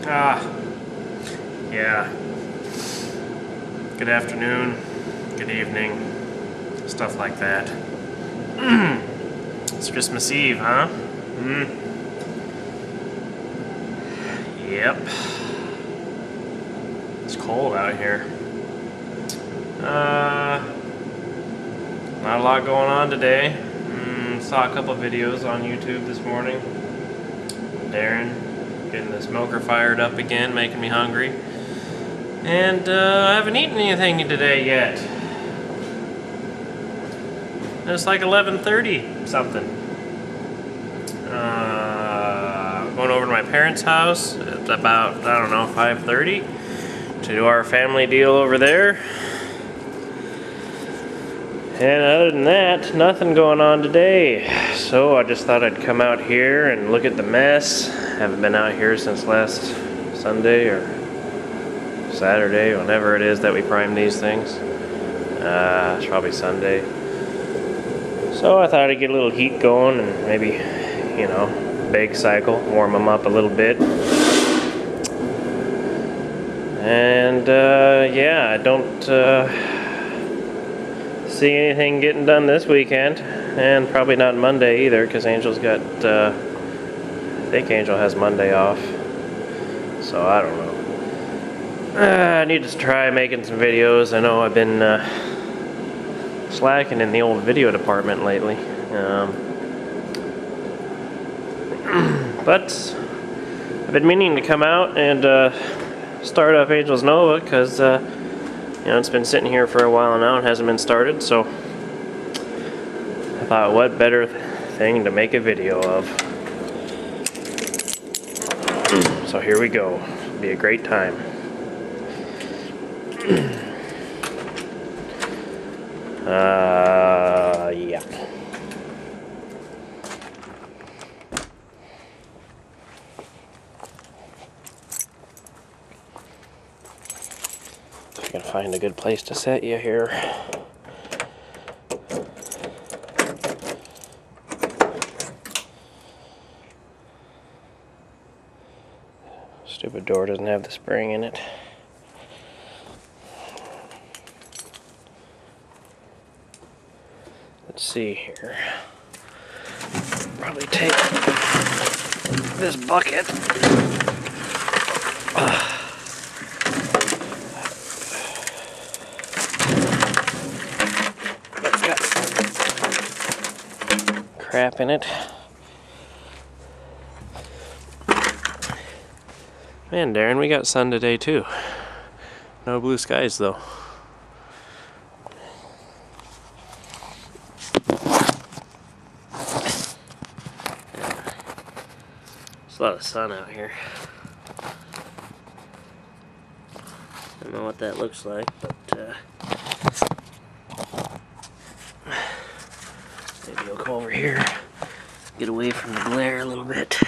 Yeah. Good afternoon, good evening, stuff like that. It's Christmas Eve, huh? Yep. It's cold out here. Not a lot going on today. Saw a couple videos on YouTube this morning. Darren getting the smoker fired up again, making me hungry. And I haven't eaten anything today yet. It's like 11:30 something. Going over to my parents' house at about, I don't know, 5:30 to do our family deal over there. And other than that, nothing going on today. So I just thought I'd come out here and look at the mess. Haven't been out here since last Sunday or Saturday, whenever it is that we prime these things. It's probably Sunday. So I thought I'd get a little heat going and maybe, you know, bake cycle, warm them up a little bit. And yeah, I don't see anything getting done this weekend, and probably not Monday either, because Angel's got, I think Angel has Monday off, so I don't know. I need to try making some videos. I know I've been slacking in the old video department lately, but I've been meaning to come out and start up Angel's Nova, because you know, it's been sitting here for a while now and hasn't been started, so I thought, what better thing to make a video of. So here we go. It'll be a great time. Yeah. I can find a good place to set you here. Stupid door doesn't have the spring in it. Let's see here. Probably take this bucket. It's got crap in it. Man, Darren, we got sun today too. No blue skies though. There's a lot of sun out here. I don't know what that looks like, but maybe I'll go over here, get away from the glare a little bit.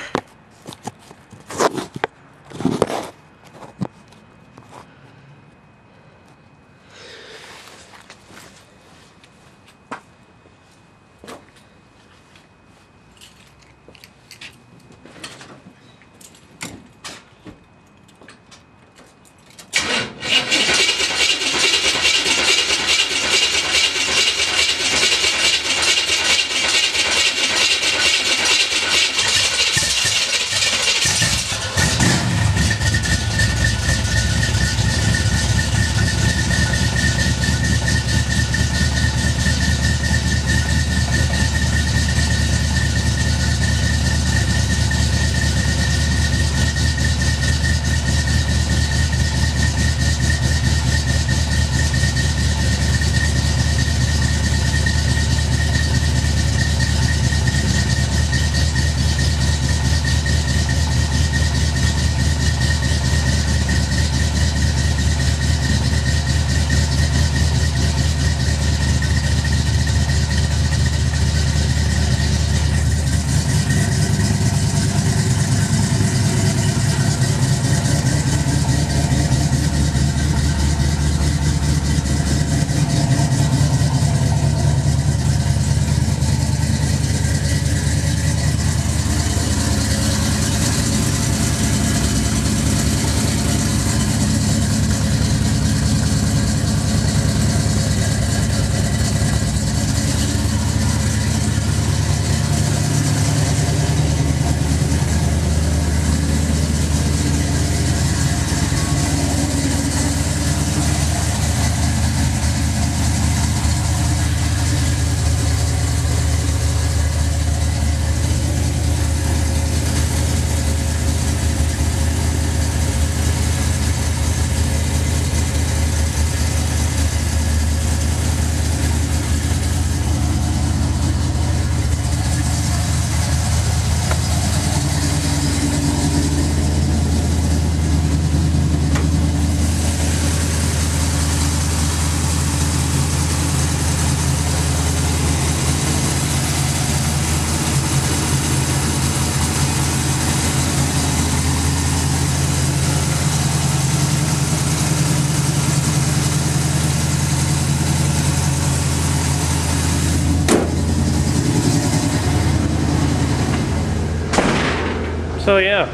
So yeah,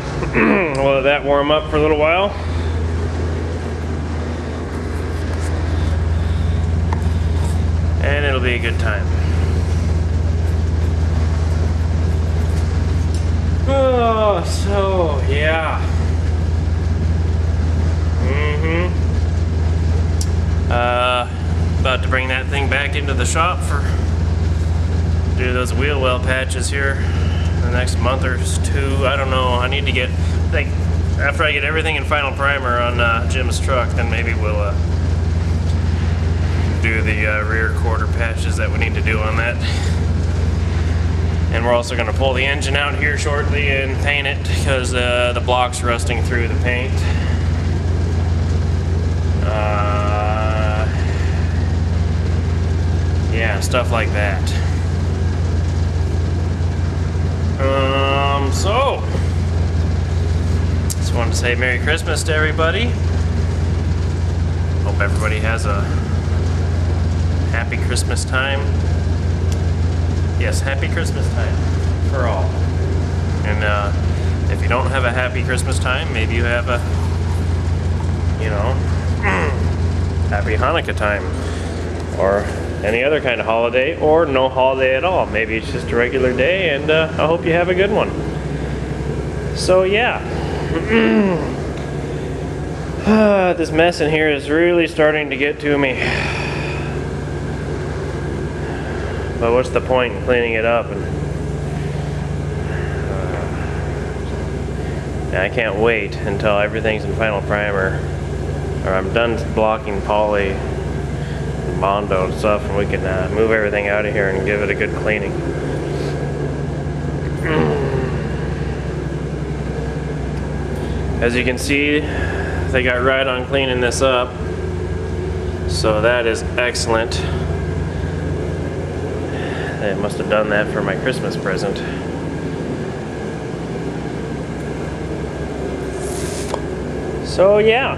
we'll let that warm up for a little while. And it'll be a good time. Oh, so yeah. About to bring that thing back into the shop for do those wheel well patches here the next month or two. I don't know. I need to get, like, after I get everything in final primer on Jim's truck, then maybe we'll do the rear quarter patches that we need to do on that. And we're also going to pull the engine out here shortly and paint it because the block's rusting through the paint. Yeah, stuff like that. So just wanted to say Merry Christmas to everybody. Hope everybody has a happy Christmas time. Yes, happy Christmas time for all. And if you don't have a happy Christmas time, maybe you have a, you know, happy Hanukkah time, or any other kind of holiday, or no holiday at all. Maybe it's just a regular day, and I hope you have a good one. So yeah, this mess in here is really starting to get to me. But what's the point in cleaning it up? And I can't wait until everything's in final primer, or I'm done blocking poly and Bondo and stuff, and we can move everything out of here and give it a good cleaning. As you can see, they got right on cleaning this up, so that is excellent. They must have done that for my Christmas present. So yeah.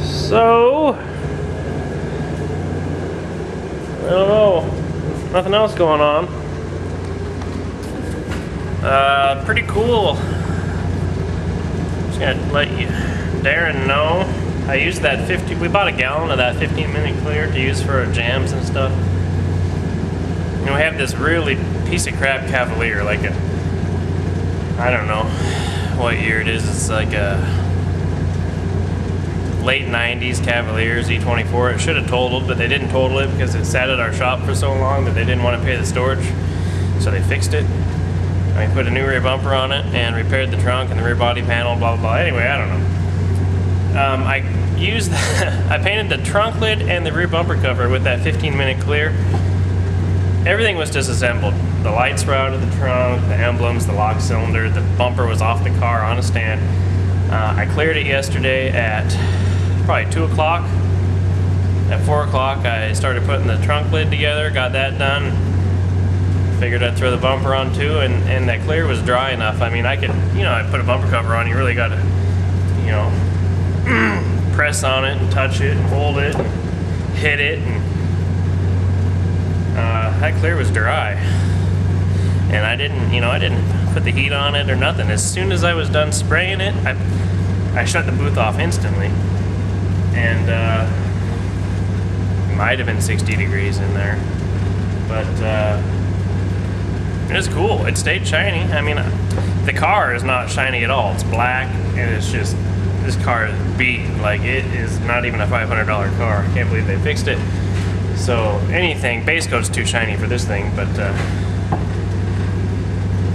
So I don't know. Nothing else going on. Pretty cool. Just gonna let you, Darren, know. I used that 50. We bought a gallon of that 15-minute clear to use for our jams and stuff. And we have this really piece of crap Cavalier, like a, I don't know what year it is. It's like a late 90s Cavalier Z24. It should have totaled, but they didn't total it because it sat at our shop for so long that they didn't want to pay the storage, so they fixed it. And we put a new rear bumper on it and repaired the trunk and the rear body panel, blah blah blah. Anyway, I don't know. I used I painted the trunk lid and the rear bumper cover with that 15-minute clear. Everything was disassembled. The lights were out of the trunk, the emblems, the lock cylinder, the bumper was off the car on a stand. I cleared it yesterday at probably 2 o'clock. At 4 o'clock I started putting the trunk lid together, got that done. Figured I'd throw the bumper on too, and that clear was dry enough. I mean, I could, you know, I put a bumper cover on, you really got to, you know, press on it and touch it and hold it and hit it, and that clear was dry. And I didn't, you know, I didn't put the heat on it or nothing. As soon as I was done spraying it, I shut the booth off instantly. And it might have been 60 degrees in there, but it was cool. It stayed shiny. I mean, the car is not shiny at all. It's black, and it's just, this car is beat. Like, it is not even a $500 car. I can't believe they fixed it. So anything, base coat's too shiny for this thing, but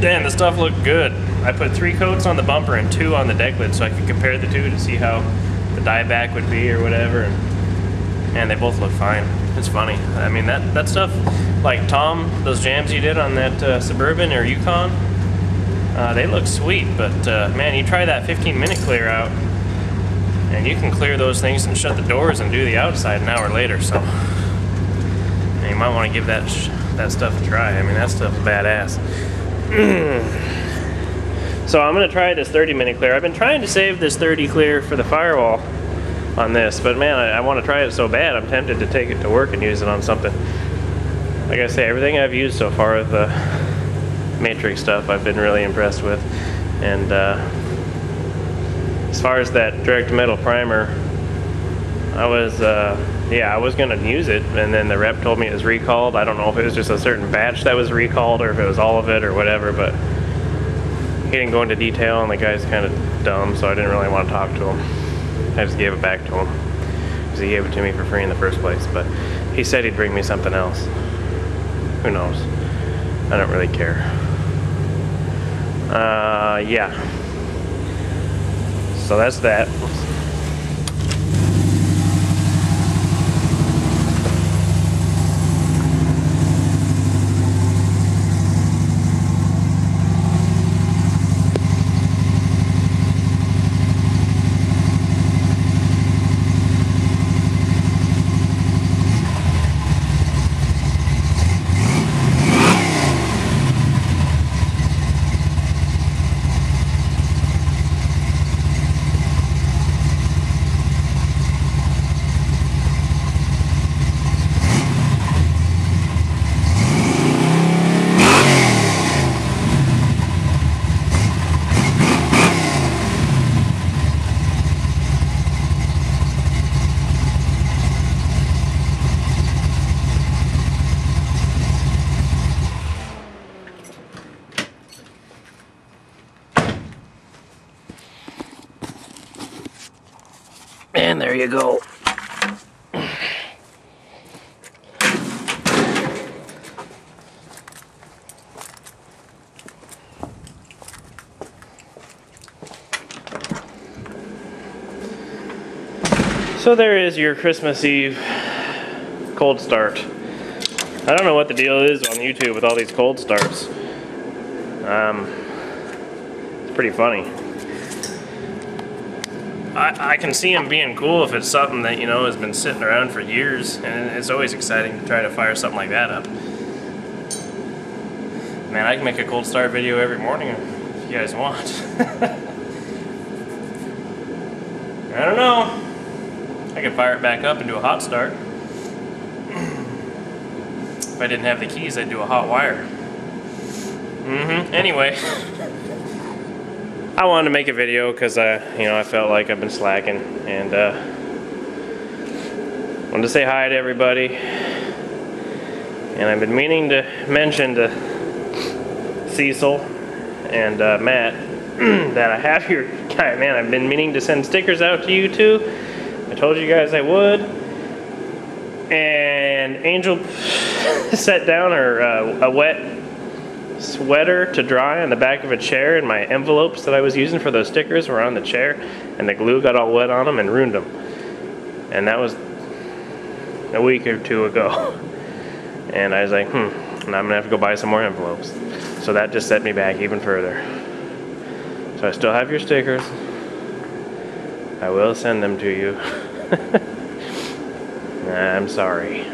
damn, the stuff looked good. I put 3 coats on the bumper and 2 on the deck lid so I could compare the two to see how the dieback would be or whatever, and they both look fine. It's funny. I mean, that stuff, like Tom, those jams you did on that Suburban or Yukon, they look sweet, but man, you try that 15-minute clear out and you can clear those things and shut the doors and do the outside an hour later, so you might want to give that stuff a try. I mean, that stuff's badass. So I'm going to try this 30-minute clear. I've been trying to save this 30 clear for the firewall on this, but man, I want to try it so bad. I'm tempted to take it to work and use it on something. Like I say, everything I've used so far of the Matrix stuff I've been really impressed with. And as far as that direct metal primer, I was gonna use it, and then the rep told me it was recalled. I don't know if it was just a certain batch that was recalled or if it was all of it or whatever, but he didn't go into detail, and the guy's kind of dumb, so I didn't really want to talk to him. I just gave it back to him because he gave it to me for free in the first place, but he said he'd bring me something else. Who knows? I don't really care. Yeah. So that's that. And there you go. So there is your Christmas Eve cold start. I don't know what the deal is on YouTube with all these cold starts. It's pretty funny. I can see them being cool if it's something that, you know, has been sitting around for years, and it's always exciting to try to fire something like that up. Man, I can make a cold start video every morning if you guys want. I don't know. I could fire it back up and do a hot start. If I didn't have the keys, I'd do a hot wire. Anyway. I wanted to make a video because I felt like I've been slacking, and wanted to say hi to everybody. And I've been meaning to mention to Cecil and Matt that I have your guy. Man, I've been meaning to send stickers out to you too. I told you guys I would. And Angel set down her a wet sweater to dry on the back of a chair, and my envelopes that I was using for those stickers were on the chair, and the glue got all wet on them and ruined them. And that was a week or two ago. And I was like, and I'm gonna have to go buy some more envelopes. So that just set me back even further. So I still have your stickers. I will send them to you. I'm sorry.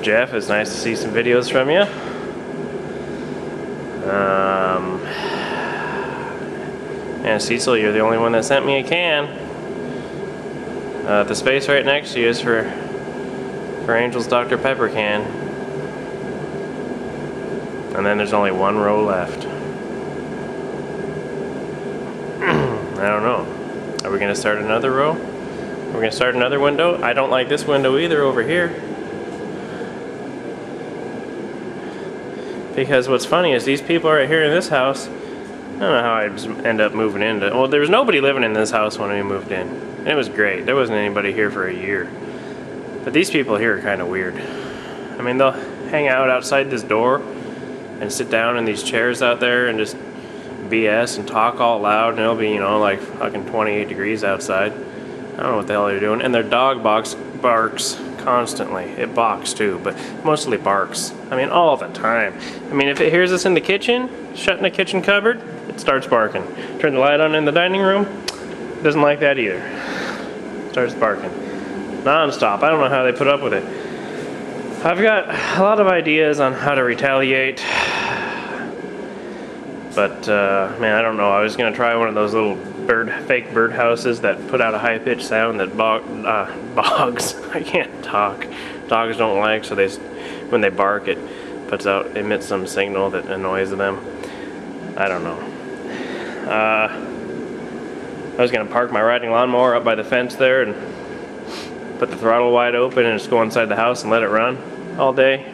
Jeff, it's nice to see some videos from you. And Cecil, you're the only one that sent me a can. The space right next to you is for Angel's Dr. Pepper can. And then there's only one row left. I don't know. Are we going to start another row? We're going to start another window? I don't like this window either over here. Because what's funny is these people right here in this house, I don't know how I'd end up moving into. Well, there was nobody living in this house when we moved in. And it was great. There wasn't anybody here for a year. But these people here are kind of weird. I mean, they'll hang out outside this door and sit down in these chairs out there and just BS and talk all loud, and it'll be, you know, like fucking 28 degrees outside. I don't know what the hell they're doing. And their dog barks constantly. It barks too, but mostly barks. I mean, all the time. I mean, if it hears us in the kitchen, shutting the kitchen cupboard, it starts barking. Turn the light on in the dining room, it doesn't like that either. Starts barking. Non-stop. I don't know how they put up with it. I've got a lot of ideas on how to retaliate. But, man, I don't know. I was going to try one of those little fake bird houses that put out a high-pitched sound that bogs. I can't talk. Dogs don't like, so when they bark, it emits some signal that annoys them. I don't know. I was gonna park my riding lawnmower up by the fence there and put the throttle wide open and just go inside the house and let it run all day.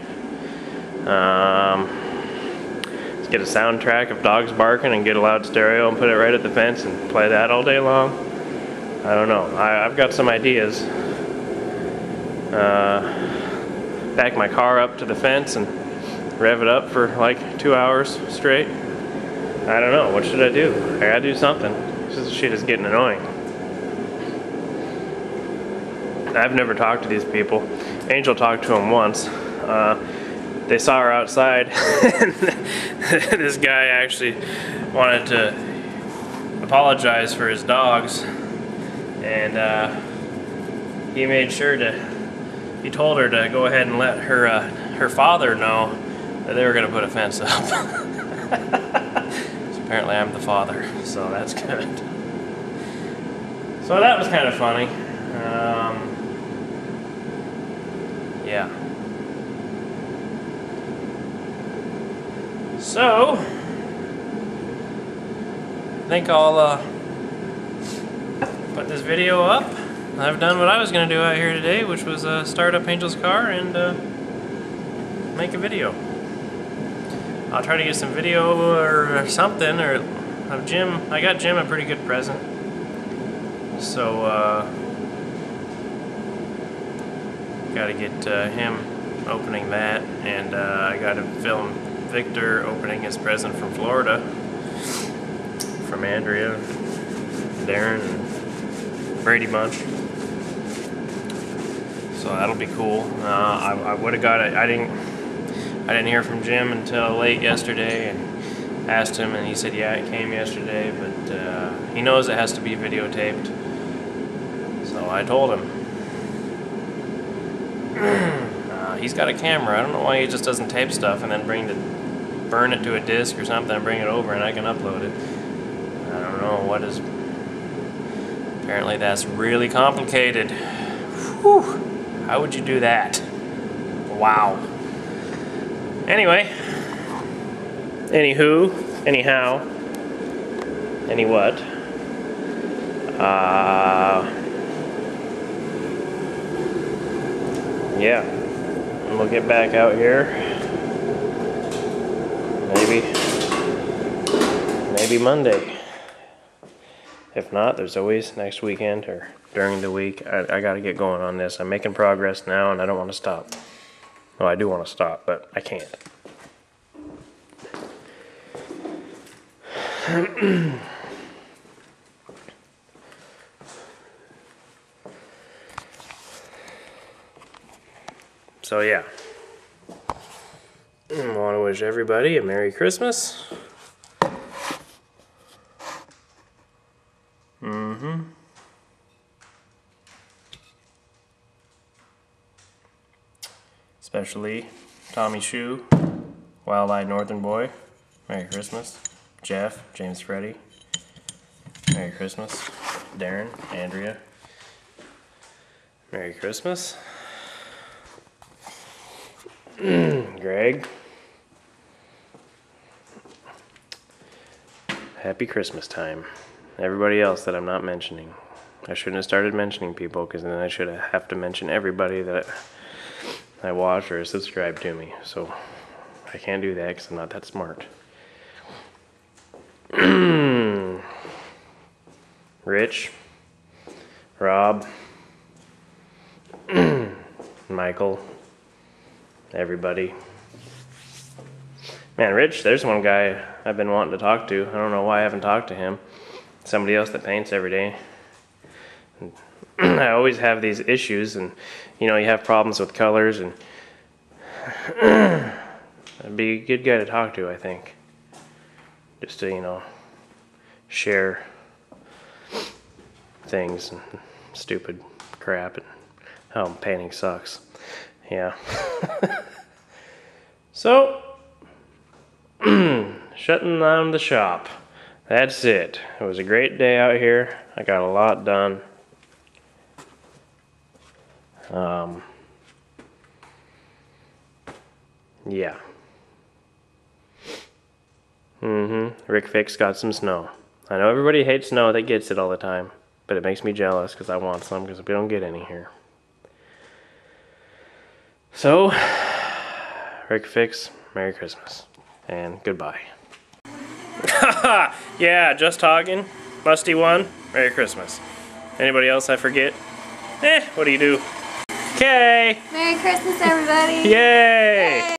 Let's get a soundtrack of dogs barking and get a loud stereo and put it right at the fence and play that all day long. I don't know. I've got some ideas. Back my car up to the fence and rev it up for like 2 hours straight. I don't know. What should I do? I gotta do something. This shit is getting annoying. I've never talked to these people. Angel talked to him once. They saw her outside and this guy actually wanted to apologize for his dogs, and he made sure he told her to go ahead and let her father know that they were going to put a fence up. So apparently I'm the father, so that's good. So that was kind of funny. Yeah. So, I think I'll put this video up. I've done what I was going to do out here today, which was start up Angel's car and make a video. I'll try to get some video or something of Jim. I got Jim a pretty good present. So, got to get him opening that, and I got to film Victor opening his present from Florida from Andrea, Darren, and Brady Bunch. So that'll be cool. I would have got it. I didn't hear from Jim until late yesterday, and asked him, and he said, yeah, it came yesterday, but he knows it has to be videotaped. So I told him. He's got a camera. I don't know why he just doesn't tape stuff and then burn it to a disc or something and bring it over and I can upload it. I don't know what is. Apparently that's really complicated. Whew. How would you do that? Wow. Anyway. Anywho. Anyhow. Any what? Yeah. And we'll get back out here. Maybe Monday. If not, there's always next weekend or during the week. I gotta get going on this. I'm making progress now and I don't want to stop. Well, I do want to stop, but I can't. So yeah. I want to wish everybody a Merry Christmas. Especially Tommy Shoe, Wild-Eyed Northern Boy, Merry Christmas. Jeff, James Freddy, Merry Christmas. Darren, Andrea, Merry Christmas. Greg, Happy Christmas time. Everybody else that I'm not mentioning. I shouldn't have started mentioning people, because then I should have to mention everybody that I watch or subscribe to me. So I can't do that because I'm not that smart. Rich, Rob, Michael, everybody. Man, Rich, there's one guy I've been wanting to talk to. I don't know why I haven't talked to him. Somebody else that paints every day. I always have these issues, and you know, you have problems with colors, and that'd be a good guy to talk to, I think. Just to, you know, share things and stupid crap and how painting sucks. Yeah. So, shutting down the shop. that's it. It was a great day out here. I got a lot done. Yeah. Rick Fix got some snow. I know everybody hates snow that gets it all the time, but it makes me jealous because I want some because we don't get any here. So, Rick Fix, Merry Christmas and goodbye. Yeah, just talking. Musty one, Merry Christmas. Anybody else I forget? What do you do? Okay. Merry Christmas, everybody. Yay. Yay.